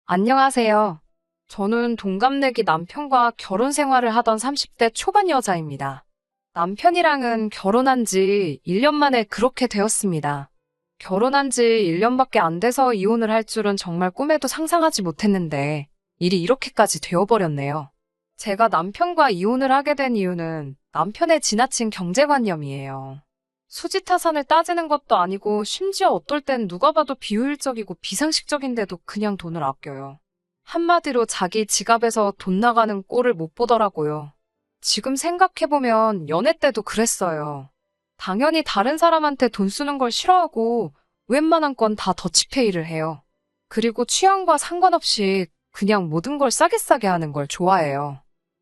안녕하세요. 저는 동갑내기 남편과 결혼 생활을 하던 30대 초반 여자입니다. 남편이랑은 결혼한 지 1년 만에 그렇게 되었습니다. 결혼한 지 1년밖에 안 돼서 이혼을 할 줄은 정말 꿈에도 상상하지 못했는데 일이 이렇게까지 되어버렸네요. 제가 남편과 이혼을 하게 된 이유는 남편의 지나친 경제관념이에요. 수지타산을 따지는 것도 아니고 심지어 어떨 땐 누가 봐도 비효율적이고 비상식적인데도 그냥 돈을 아껴요. 한마디로 자기 지갑에서 돈 나가는 꼴을 못 보더라고요. 지금 생각해보면 연애 때도 그랬어요. 당연히 다른 사람한테 돈 쓰는 걸 싫어하고 웬만한 건 다 더치페이를 해요. 그리고 취향과 상관없이 그냥 모든 걸 싸게 싸게 하는 걸 좋아해요.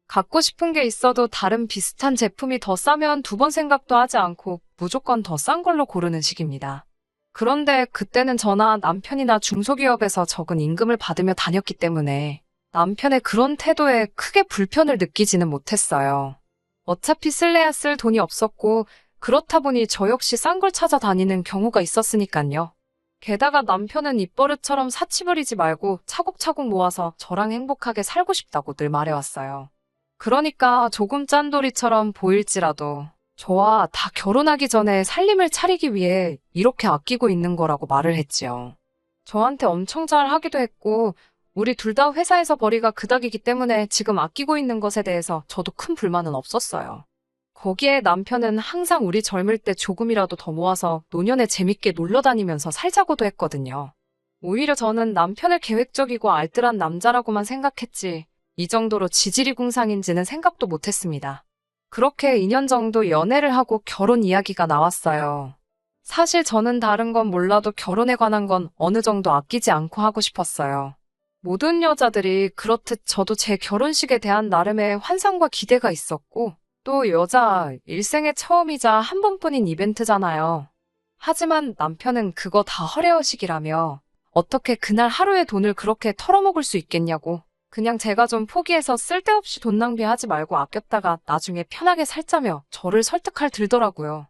갖고 싶은 게 있어도 다른 비슷한 제품이 더 싸면 두 번 생각도 하지 않고 무조건 더 싼 걸로 고르는 식입니다. 그런데 그때는 저나 남편이나 중소기업에서 적은 임금을 받으며 다녔기 때문에 남편의 그런 태도에 크게 불편을 느끼지는 못했어요. 어차피 쓸래야 쓸 돈이 없었고 그렇다 보니 저 역시 싼 걸 찾아다니는 경우가 있었으니까요. 게다가 남편은 입버릇처럼 사치 부리지 말고 차곡차곡 모아서 저랑 행복하게 살고 싶다고 늘 말해왔어요. 그러니까 조금 짠돌이처럼 보일지라도 저와 다 결혼하기 전에 살림을 차리기 위해 이렇게 아끼고 있는 거라고 말을 했지요. 저한테 엄청 잘 하기도 했고 우리 둘 다 회사에서 벌이가 그닥이기 때문에 지금 아끼고 있는 것에 대해서 저도 큰 불만은 없었어요. 거기에 남편은 항상 우리 젊을 때 조금이라도 더 모아서 노년에 재밌게 놀러 다니면서 살자고도 했거든요. 오히려 저는 남편을 계획적이고 알뜰한 남자라고만 생각했지 이 정도로 지질이 궁상인지는 생각도 못했습니다. 그렇게 2년 정도 연애를 하고 결혼 이야기가 나왔어요. 사실 저는 다른 건 몰라도 결혼에 관한 건 어느 정도 아끼지 않고 하고 싶었어요. 모든 여자들이 그렇듯 저도 제 결혼식에 대한 나름의 환상과 기대가 있었고 또 여자 일생의 처음이자 한 번뿐인 이벤트잖아요. 하지만 남편은 그거 다 허례허식이라며 어떻게 그날 하루에 돈을 그렇게 털어먹을 수 있겠냐고 그냥 제가 좀 포기해서 쓸데없이 돈 낭비하지 말고 아꼈다가 나중에 편하게 살자며 저를 설득할 들더라고요.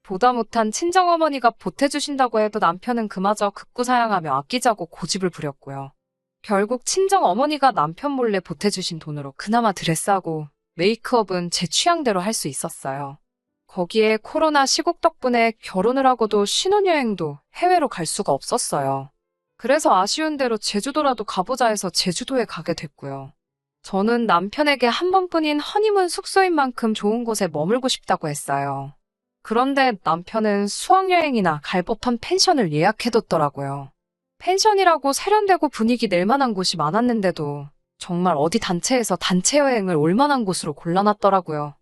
보다 못한 친정어머니가 보태주신다고 해도 남편은 그마저 극구사양하며 아끼자고 고집을 부렸고요. 결국 친정어머니가 남편 몰래 보태주신 돈으로 그나마 드레스하고 메이크업은 제 취향대로 할 수 있었어요. 거기에 코로나 시국 덕분에 결혼을 하고도 신혼여행도 해외로 갈 수가 없었어요. 그래서 아쉬운 대로 제주도라도 가보자 해서 제주도에 가게 됐고요. 저는 남편에게 한 번뿐인 허니문 숙소인 만큼 좋은 곳에 머물고 싶다고 했어요. 그런데 남편은 수학여행이나 갈 법한 펜션을 예약해뒀더라고요. 펜션이라고 세련되고 분위기 낼 만한 곳이 많았는데도 정말 어디 단체에서 단체 여행을 올 만한 곳으로 골라놨더라고요.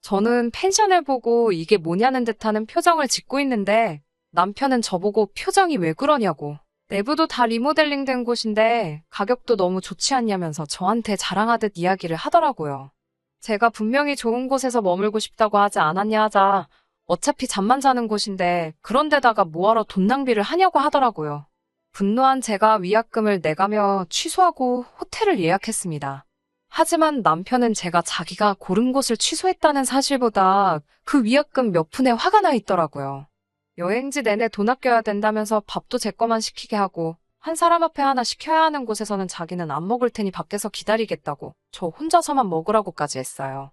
저는 펜션을 보고 이게 뭐냐는 듯하는 표정을 짓고 있는데 남편은 저보고 표정이 왜 그러냐고 내부도 다 리모델링 된 곳인데 가격도 너무 좋지 않냐면서 저한테 자랑하듯 이야기를 하더라고요. 제가 분명히 좋은 곳에서 머물고 싶다고 하지 않았냐 하자 어차피 잠만 자는 곳인데 그런 데다가 뭐하러 돈 낭비를 하냐고 하더라고요. 분노한 제가 위약금을 내가며 취소하고 호텔을 예약했습니다. 하지만 남편은 제가 자기가 고른 곳을 취소했다는 사실보다 그 위약금 몇 푼에 화가 나 있더라고요. 여행지 내내 돈 아껴야 된다면서 밥도 제 거만 시키게 하고 한 사람 앞에 하나 시켜야 하는 곳에서는 자기는 안 먹을 테니 밖에서 기다리겠다고 저 혼자서만 먹으라고까지 했어요.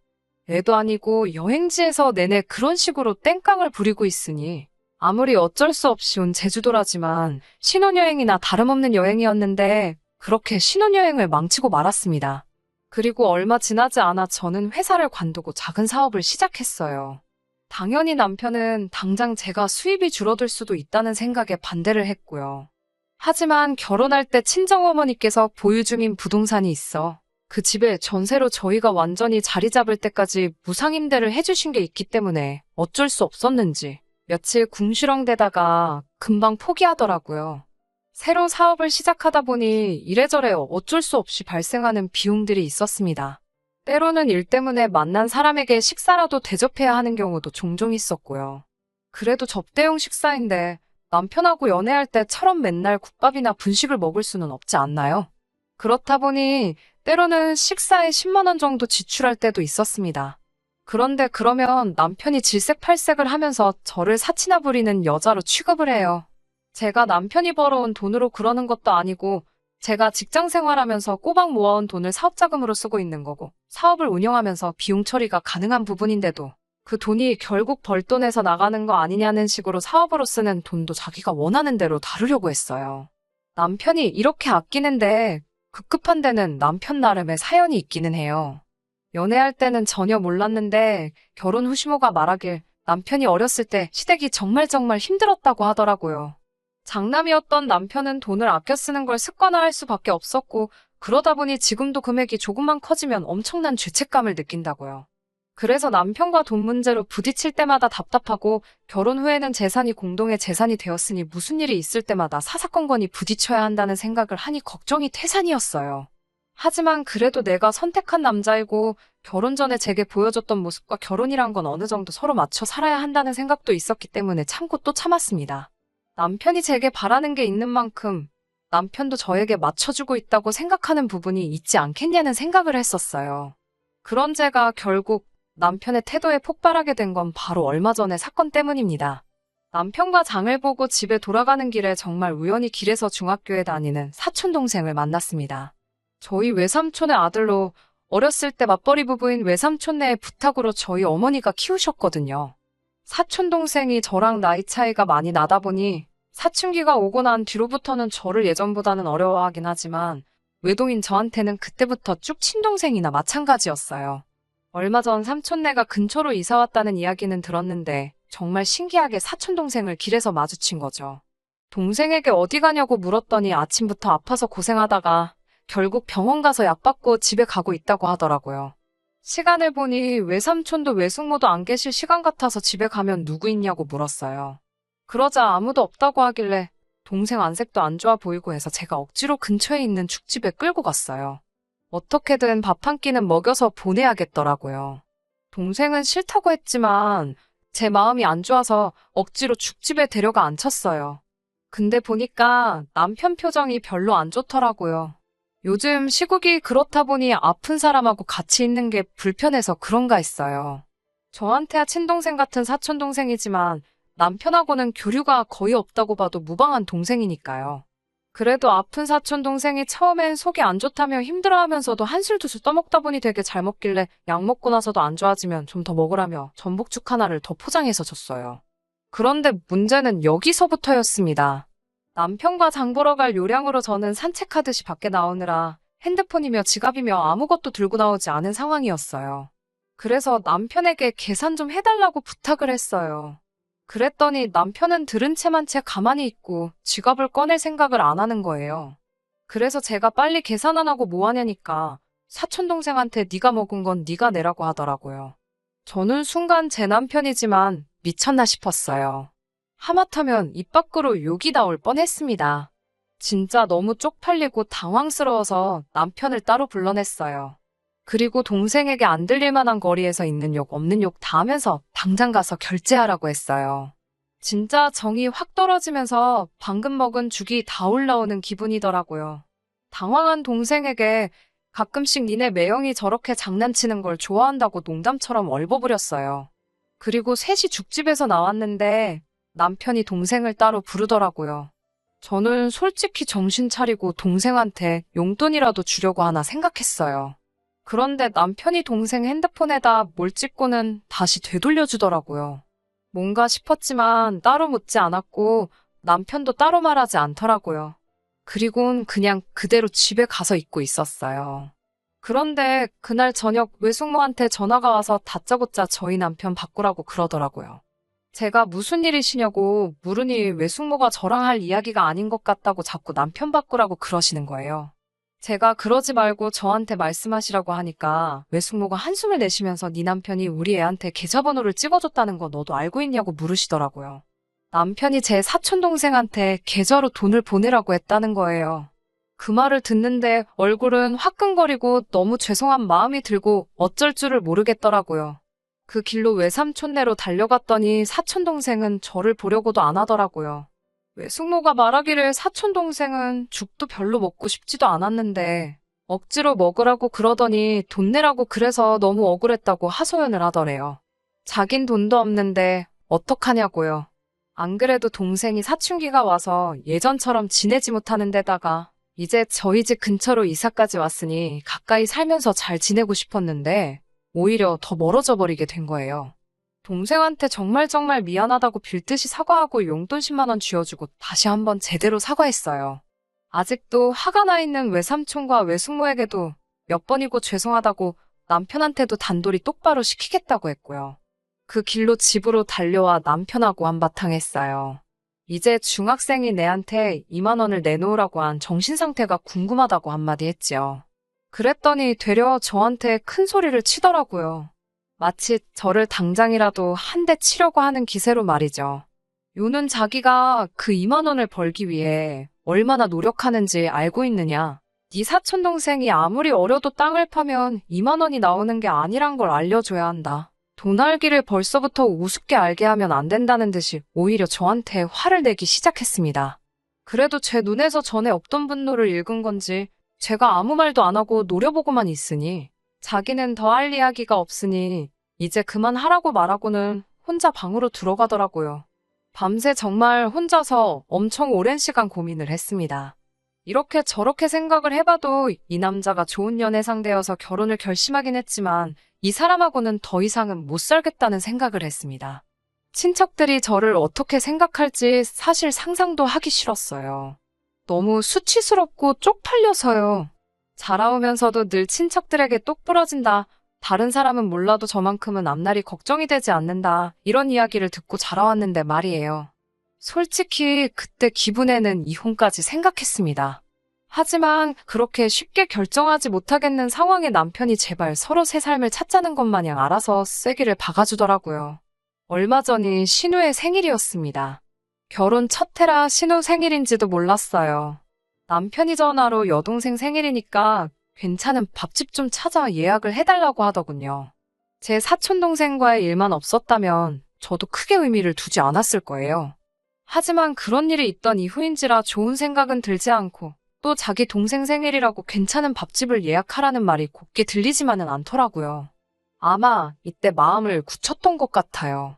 애도 아니고 여행지에서 내내 그런 식으로 땡깡을 부리고 있으니 아무리 어쩔 수 없이 온 제주도라지만 신혼여행이나 다름없는 여행이었는데 그렇게 신혼여행을 망치고 말았습니다. 그리고 얼마 지나지 않아 저는 회사를 관두고 작은 사업을 시작했어요. 당연히 남편은 당장 제가 수입이 줄어들 수도 있다는 생각에 반대를 했고요. 하지만 결혼할 때 친정어머니께서 보유 중인 부동산이 있어 그 집에 전세로 저희가 완전히 자리 잡을 때까지 무상임대를 해주신 게 있기 때문에 어쩔 수 없었는지 며칠 궁시렁대다가 금방 포기하더라고요. 새로 사업을 시작하다 보니 이래저래 어쩔 수 없이 발생하는 비용들이 있었습니다. 때로는 일 때문에 만난 사람에게 식사라도 대접해야 하는 경우도 종종 있었고요. 그래도 접대용 식사인데 남편하고 연애할 때처럼 맨날 국밥이나 분식을 먹을 수는 없지 않나요? 그렇다 보니 때로는 식사에 10만 원 정도 지출할 때도 있었습니다. 그런데 그러면 남편이 질색팔색을 하면서 저를 사치나 부리는 여자로 취급을 해요. 제가 남편이 벌어온 돈으로 그러는 것도 아니고 제가 직장 생활하면서 꼬박 모아온 돈을 사업자금으로 쓰고 있는 거고, 사업을 운영하면서 비용 처리가 가능한 부분인데도 그 돈이 결국 벌돈에서 나가는 거 아니냐는 식으로 사업으로 쓰는 돈도 자기가 원하는 대로 다루려고 했어요. 남편이 이렇게 아끼는데 급급한 데는 남편 나름의 사연이 있기는 해요. 연애할 때는 전혀 몰랐는데 결혼 후 시모가 말하길 남편이 어렸을 때 시댁이 정말 힘들었다고 하더라고요. 장남이었던 남편은 돈을 아껴 쓰는 걸 습관화할 수밖에 없었고 그러다 보니 지금도 금액이 조금만 커지면 엄청난 죄책감을 느낀다고요. 그래서 남편과 돈 문제로 부딪힐 때마다 답답하고 결혼 후에는 재산이 공동의 재산이 되었으니 무슨 일이 있을 때마다 사사건건이 부딪혀야 한다는 생각을 하니 걱정이 태산이었어요. 하지만 그래도 내가 선택한 남자이고 결혼 전에 제게 보여줬던 모습과 결혼이란 건 어느 정도 서로 맞춰 살아야 한다는 생각도 있었기 때문에 참고 또 참았습니다. 남편이 제게 바라는 게 있는 만큼 남편도 저에게 맞춰주고 있다고 생각하는 부분이 있지 않겠냐는 생각을 했었어요. 그런 제가 결국 남편의 태도에 폭발하게 된 건 바로 얼마 전의 사건 때문입니다. 남편과 장을 보고 집에 돌아가는 길에 정말 우연히 길에서 중학교에 다니는 사촌동생을 만났습니다. 저희 외삼촌의 아들로 어렸을 때 맞벌이 부부인 외삼촌네의 부탁으로 저희 어머니가 키우셨거든요. 사촌동생이 저랑 나이 차이가 많이 나다 보니 사춘기가 오고 난 뒤로부터는 저를 예전보다는 어려워하긴 하지만 외동인 저한테는 그때부터 쭉 친동생이나 마찬가지였어요. 얼마 전 삼촌네가 근처로 이사 왔다는 이야기는 들었는데 정말 신기하게 사촌동생을 길에서 마주친 거죠. 동생에게 어디 가냐고 물었더니 아침부터 아파서 고생하다가 결국 병원 가서 약 받고 집에 가고 있다고 하더라고요. 시간을 보니 외삼촌도 외숙모도 안 계실 시간 같아서 집에 가면 누구 있냐고 물었어요. 그러자 아무도 없다고 하길래 동생 안색도 안 좋아 보이고 해서 제가 억지로 근처에 있는 죽집에 끌고 갔어요. 어떻게든 밥 한 끼는 먹여서 보내야겠더라고요. 동생은 싫다고 했지만 제 마음이 안 좋아서 억지로 죽집에 데려가 앉혔어요. 근데 보니까 남편 표정이 별로 안 좋더라고요. 요즘 시국이 그렇다 보니 아픈 사람하고 같이 있는 게 불편해서 그런가 했어요. 저한테야 친동생 같은 사촌동생이지만 남편하고는 교류가 거의 없다고 봐도 무방한 동생이니까요. 그래도 아픈 사촌동생이 처음엔 속이 안 좋다며 힘들어하면서도 한술 두 술 떠먹다 보니 되게 잘 먹길래 약 먹고 나서도 안 좋아지면 좀 더 먹으라며 전복죽 하나를 더 포장해서 줬어요. 그런데 문제는 여기서부터였습니다. 남편과 장 보러 갈 요량으로 저는 산책하듯이 밖에 나오느라 핸드폰이며 지갑이며 아무것도 들고 나오지 않은 상황이었어요. 그래서 남편에게 계산 좀 해달라고 부탁을 했어요. 그랬더니 남편은 들은 채만 채 가만히 있고 지갑을 꺼낼 생각을 안 하는 거예요. 그래서 제가 빨리 계산 안 하고 뭐 하냐니까 사촌동생한테 네가 먹은 건 네가 내라고 하더라고요. 저는 순간 제 남편이지만 미쳤나 싶었어요. 하마터면 입 밖으로 욕이 나올 뻔했습니다. 진짜 너무 쪽팔리고 당황스러워서 남편을 따로 불러냈어요. 그리고 동생에게 안 들릴 만한 거리에서 있는 욕 없는 욕 다 하면서 당장 가서 결제하라고 했어요. 진짜 정이 확 떨어지면서 방금 먹은 죽이 다 올라오는 기분이더라고요. 당황한 동생에게 가끔씩 니네 매형이 저렇게 장난치는 걸 좋아한다고 농담처럼 얼버무렸어요. 그리고 셋이 죽집에서 나왔는데 남편이 동생을 따로 부르더라고요. 저는 솔직히 정신 차리고 동생한테 용돈이라도 주려고 하나 생각했어요. 그런데 남편이 동생 핸드폰에다 뭘 찍고는 다시 되돌려주더라고요. 뭔가 싶었지만 따로 묻지 않았고 남편도 따로 말하지 않더라고요. 그리고는 그냥 그대로 집에 가서 있고 있었어요. 그런데 그날 저녁 외숙모한테 전화가 와서 다짜고짜 저희 남편 바꾸라고 그러더라고요. 제가 무슨 일이시냐고 물으니 외숙모가 저랑 할 이야기가 아닌 것 같다고 자꾸 남편 바꾸라고 그러시는 거예요. 제가 그러지 말고 저한테 말씀하시라고 하니까 외숙모가 한숨을 내쉬면서 네 남편이 우리 애한테 계좌번호를 찍어줬다는 거 너도 알고 있냐고 물으시더라고요. 남편이 제 사촌동생한테 계좌로 돈을 보내라고 했다는 거예요. 그 말을 듣는데 얼굴은 화끈거리고 너무 죄송한 마음이 들고 어쩔 줄을 모르겠더라고요. 그 길로 외삼촌네로 달려갔더니 사촌동생은 저를 보려고도 안 하더라고요. 외숙모가 말하기를 사촌동생은 죽도 별로 먹고 싶지도 않았는데 억지로 먹으라고 그러더니 돈 내라고 그래서 너무 억울했다고 하소연을 하더래요. 자긴 돈도 없는데 어떡하냐고요. 안 그래도 동생이 사춘기가 와서 예전처럼 지내지 못하는 데다가 이제 저희 집 근처로 이사까지 왔으니 가까이 살면서 잘 지내고 싶었는데 오히려 더 멀어져 버리게 된 거예요. 동생한테 정말 미안하다고 빌듯이 사과하고 용돈 10만 원 쥐어주고 다시 한번 제대로 사과했어요. 아직도 화가 나 있는 외삼촌과 외숙모에게도 몇 번이고 죄송하다고 남편한테도 단돌이 똑바로 시키겠다고 했고요. 그 길로 집으로 달려와 남편하고 한바탕 했어요. 이제 중학생인 애한테 2만 원을 내놓으라고 한 정신상태가 궁금하다고 한마디 했지요. 그랬더니 되려 저한테 큰 소리를 치더라고요. 마치 저를 당장이라도 한 대 치려고 하는 기세로 말이죠. 요는 자기가 그 2만 원을 벌기 위해 얼마나 노력하는지 알고 있느냐. 네 사촌 동생이 아무리 어려도 땅을 파면 2만 원이 나오는 게 아니란 걸 알려줘야 한다. 돈 알기를 벌써부터 우습게 알게 하면 안 된다는 듯이 오히려 저한테 화를 내기 시작했습니다. 그래도 제 눈에서 전에 없던 분노를 읽은 건지 제가 아무 말도 안 하고 노려보고만 있으니 자기는 더 할 이야기가 없으니 이제 그만하라고 말하고는 혼자 방으로 들어가더라고요. 밤새 정말 혼자서 엄청 오랜 시간 고민을 했습니다. 이렇게 저렇게 생각을 해봐도 이 남자가 좋은 연애 상대여서 결혼을 결심하긴 했지만 이 사람하고는 더 이상은 못 살겠다는 생각을 했습니다. 친척들이 저를 어떻게 생각할지 사실 상상도 하기 싫었어요. 너무 수치스럽고 쪽팔려서요. 자라오면서도 늘 친척들에게 똑 부러진다. 다른 사람은 몰라도 저만큼은 앞날이 걱정이 되지 않는다. 이런 이야기를 듣고 자라왔는데 말이에요. 솔직히 그때 기분에는 이혼까지 생각했습니다. 하지만 그렇게 쉽게 결정하지 못하겠는 상황에 남편이 제발 서로 새 삶을 찾자는 것 마냥 알아서 쐐기를 박아주더라고요. 얼마 전이 신우의 생일이었습니다. 결혼 첫 해라 신우 생일인지도 몰랐어요. 남편이 전화로 여동생 생일이니까 괜찮은 밥집 좀 찾아 예약을 해달라고 하더군요. 제 사촌동생과의 일만 없었다면 저도 크게 의미를 두지 않았을 거예요. 하지만 그런 일이 있던 이후인지라 좋은 생각은 들지 않고 또 자기 동생 생일이라고 괜찮은 밥집을 예약하라는 말이 곱게 들리지만은 않더라고요. 아마 이때 마음을 굳혔던 것 같아요.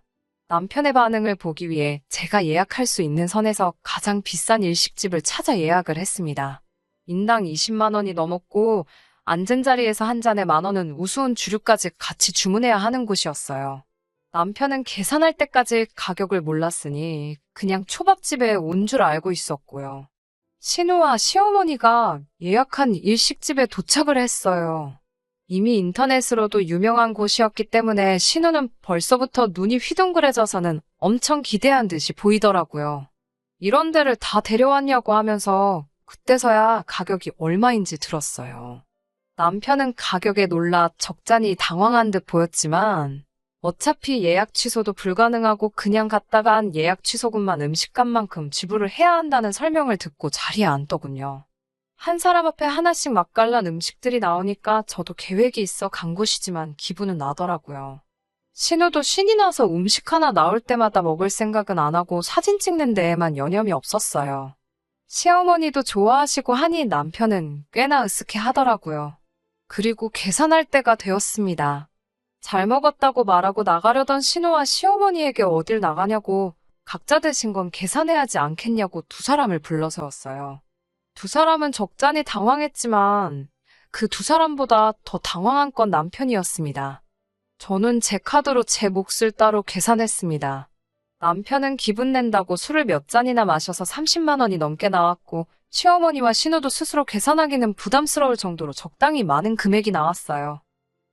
남편의 반응을 보기 위해 제가 예약할 수 있는 선에서 가장 비싼 일식집을 찾아 예약을 했습니다. 인당 20만 원이 넘었고 앉은 자리에서 한 잔에 10,000원은 우스운 주류까지 같이 주문해야 하는 곳이었어요. 남편은 계산할 때까지 가격을 몰랐으니 그냥 초밥집에 온 줄 알고 있었고요. 신우와 시어머니가 예약한 일식집에 도착을 했어요. 이미 인터넷으로도 유명한 곳이었기 때문에 신우는 벌써부터 눈이 휘둥그레져서는 엄청 기대한 듯이 보이더라고요. 이런 데를 다 데려왔냐고 하면서 그때서야 가격이 얼마인지 들었어요. 남편은 가격에 놀라 적잖이 당황한 듯 보였지만 어차피 예약 취소도 불가능하고 그냥 갔다가 한 예약 취소금만 음식값만큼 지불을 해야 한다는 설명을 듣고 자리에 앉더군요. 한 사람 앞에 하나씩 맛깔난 음식들이 나오니까 저도 계획이 있어 간 곳이지만 기분은 나더라고요. 신우도 신이 나서 음식 하나 나올 때마다 먹을 생각은 안 하고 사진 찍는 데에만 여념이 없었어요. 시어머니도 좋아하시고 하니 남편은 꽤나 으쓱해 하더라고요. 그리고 계산할 때가 되었습니다. 잘 먹었다고 말하고 나가려던 신우와 시어머니에게 어딜 나가냐고 각자 드신 건 계산해야 하지 않겠냐고 두 사람을 불러세웠어요. 두 사람은 적잖이 당황했지만 그 두 사람보다 더 당황한 건 남편이었습니다. 저는 제 카드로 제 몫을 따로 계산했습니다. 남편은 기분 낸다고 술을 몇 잔이나 마셔서 30만 원이 넘게 나왔고 시어머니와 신우도 스스로 계산하기는 부담스러울 정도로 적당히 많은 금액이 나왔어요.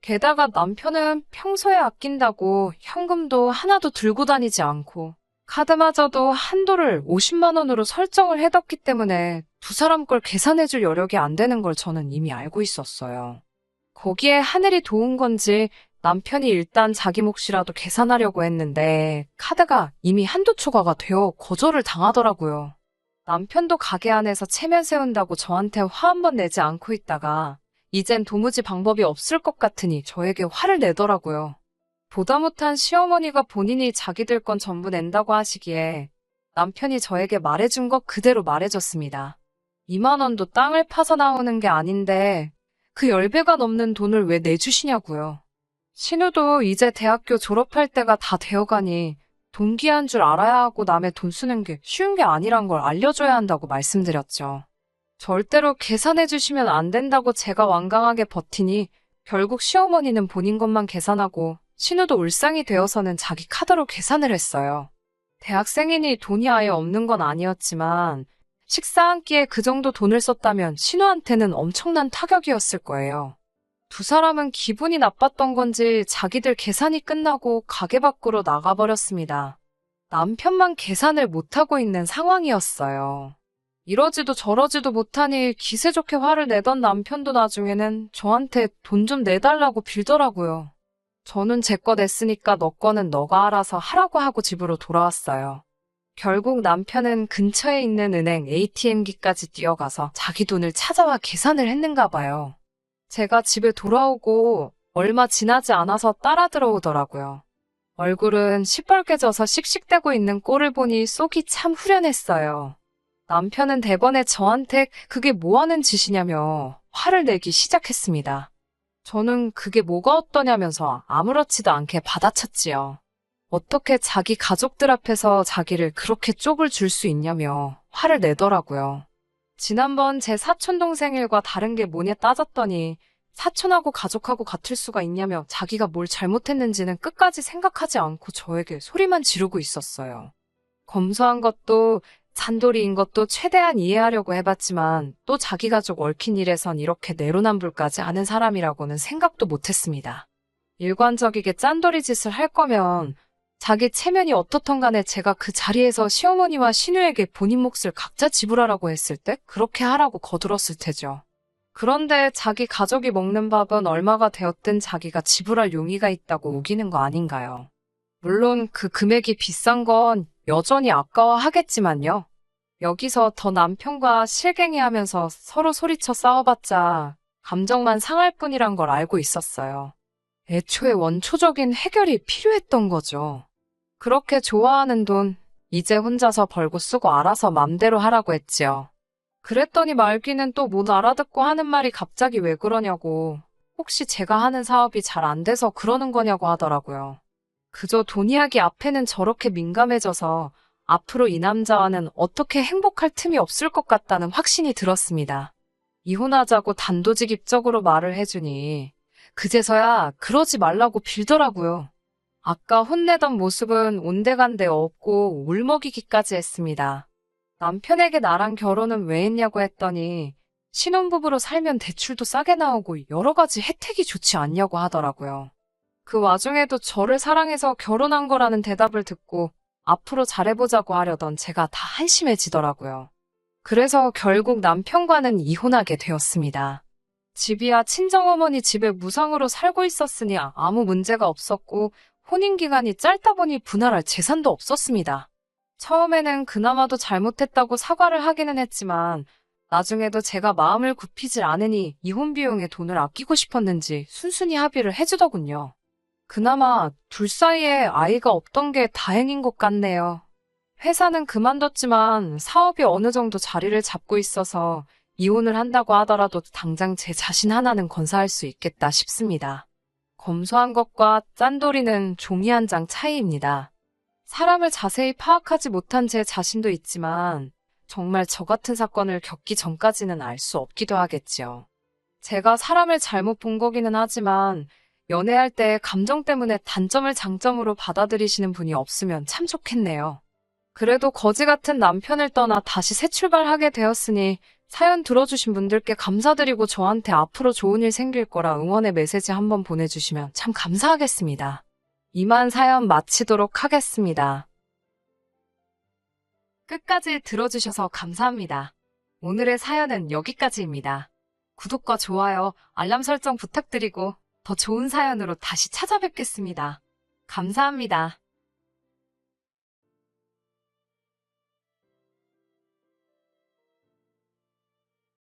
게다가 남편은 평소에 아낀다고 현금도 하나도 들고 다니지 않고 카드마저도 한도를 50만 원으로 설정을 해뒀기 때문에 두 사람 걸 계산해줄 여력이 안 되는 걸 저는 이미 알고 있었어요. 거기에 하늘이 도운 건지 남편이 일단 자기 몫이라도 계산하려고 했는데 카드가 이미 한도 초과가 되어 거절을 당하더라고요. 남편도 가게 안에서 체면 세운다고 저한테 화 한 번 내지 않고 있다가 이젠 도무지 방법이 없을 것 같으니 저에게 화를 내더라고요. 보다 못한 시어머니가 본인이 자기들 건 전부 낸다고 하시기에 남편이 저에게 말해준 것 그대로 말해줬습니다. 2만 원도 땅을 파서 나오는 게 아닌데 그 10배가 넘는 돈을 왜 내주시냐고요. 신우도 이제 대학교 졸업할 때가 다 되어가니 돈 귀한 줄 알아야 하고 남의 돈 쓰는 게 쉬운 게 아니란 걸 알려줘야 한다고 말씀드렸죠. 절대로 계산해 주시면 안 된다고 제가 완강하게 버티니 결국 시어머니는 본인 것만 계산하고 신우도 울상이 되어서는 자기 카드로 계산을 했어요. 대학생이니 돈이 아예 없는 건 아니었지만 식사 한 끼에 그 정도 돈을 썼다면 신우한테는 엄청난 타격이었을 거예요. 두 사람은 기분이 나빴던 건지 자기들 계산이 끝나고 가게 밖으로 나가버렸습니다. 남편만 계산을 못하고 있는 상황이었어요. 이러지도 저러지도 못하니 기세 좋게 화를 내던 남편도 나중에는 저한테 돈 좀 내달라고 빌더라고요. 저는 제 거 냈으니까 너 거는 너가 알아서 하라고 하고 집으로 돌아왔어요. 결국 남편은 근처에 있는 은행 ATM기까지 뛰어가서 자기 돈을 찾아와 계산을 했는가 봐요. 제가 집에 돌아오고 얼마 지나지 않아서 따라 들어오더라고요. 얼굴은 시뻘게 져서 씩씩대고 있는 꼴을 보니 속이 참 후련했어요. 남편은 대번에 저한테 그게 뭐 하는 짓이냐며 화를 내기 시작했습니다. 저는 그게 뭐가 어떠냐면서 아무렇지도 않게 받아쳤지요. 어떻게 자기 가족들 앞에서 자기를 그렇게 쪽을 줄 수 있냐며 화를 내더라고요. 지난번 제 사촌동생 일과 다른 게 뭐냐 따졌더니 사촌하고 가족하고 같을 수가 있냐며 자기가 뭘 잘못했는지는 끝까지 생각하지 않고 저에게 소리만 지르고 있었어요. 검소한 것도 잔돌이인 것도 최대한 이해하려고 해봤지만 또 자기 가족 얽힌 일에선 이렇게 내로남불까지 하는 사람이라고는 생각도 못했습니다. 일관적이게 짠돌이 짓을 할 거면 자기 체면이 어떻든 간에 제가 그 자리에서 시어머니와 신우에게 본인 몫을 각자 지불하라고 했을 때 그렇게 하라고 거들었을 테죠. 그런데 자기 가족이 먹는 밥은 얼마가 되었든 자기가 지불할 용의가 있다고 우기는 거 아닌가요? 물론 그 금액이 비싼 건 여전히 아까워하겠지만요. 여기서 더 남편과 실갱이하면서 서로 소리쳐 싸워봤자 감정만 상할 뿐이란 걸 알고 있었어요. 애초에 원초적인 해결이 필요했던 거죠. 그렇게 좋아하는 돈 이제 혼자서 벌고 쓰고 알아서 맘대로 하라고 했지요. 그랬더니 말귀는 또 못 알아듣고 하는 말이 갑자기 왜 그러냐고, 혹시 제가 하는 사업이 잘 안 돼서 그러는 거냐고 하더라고요. 그저 돈 이야기 앞에는 저렇게 민감해져서 앞으로 이 남자와는 어떻게 행복할 틈이 없을 것 같다는 확신이 들었습니다. 이혼하자고 단도직입적으로 말을 해주니 그제서야 그러지 말라고 빌더라고요. 아까 혼내던 모습은 온데간데 없고 울먹이기까지 했습니다. 남편에게 나랑 결혼은 왜 했냐고 했더니 신혼부부로 살면 대출도 싸게 나오고 여러 가지 혜택이 좋지 않냐고 하더라고요. 그 와중에도 저를 사랑해서 결혼한 거라는 대답을 듣고 앞으로 잘해보자고 하려던 제가 다 한심해지더라고요. 그래서 결국 남편과는 이혼하게 되었습니다. 집이야 친정어머니 집에 무상으로 살고 있었으니 아무 문제가 없었고 혼인기간이 짧다 보니 분할할 재산도 없었습니다. 처음에는 그나마도 잘못했다고 사과를 하기는 했지만 나중에도 제가 마음을 굽히질 않으니 이혼 비용에 돈을 아끼고 싶었는지 순순히 합의를 해주더군요. 그나마 둘 사이에 아이가 없던 게 다행인 것 같네요. 회사는 그만뒀지만 사업이 어느 정도 자리를 잡고 있어서 이혼을 한다고 하더라도 당장 제 자신 하나는 건사할 수 있겠다 싶습니다. 검소한 것과 짠돌이는 종이 한 장 차이입니다. 사람을 자세히 파악하지 못한 제 자신도 있지만 정말 저 같은 사건을 겪기 전까지는 알 수 없기도 하겠지요. 제가 사람을 잘못 본 거기는 하지만 연애할 때 감정 때문에 단점을 장점으로 받아들이시는 분이 없으면 참 좋겠네요. 그래도 거지 같은 남편을 떠나 다시 새 출발하게 되었으니 사연 들어주신 분들께 감사드리고 저한테 앞으로 좋은 일 생길 거라 응원의 메시지 한번 보내주시면 참 감사하겠습니다. 이만 사연 마치도록 하겠습니다. 끝까지 들어주셔서 감사합니다. 오늘의 사연은 여기까지입니다. 구독과 좋아요, 알람 설정 부탁드리고 더 좋은 사연으로 다시 찾아뵙겠습니다. 감사합니다.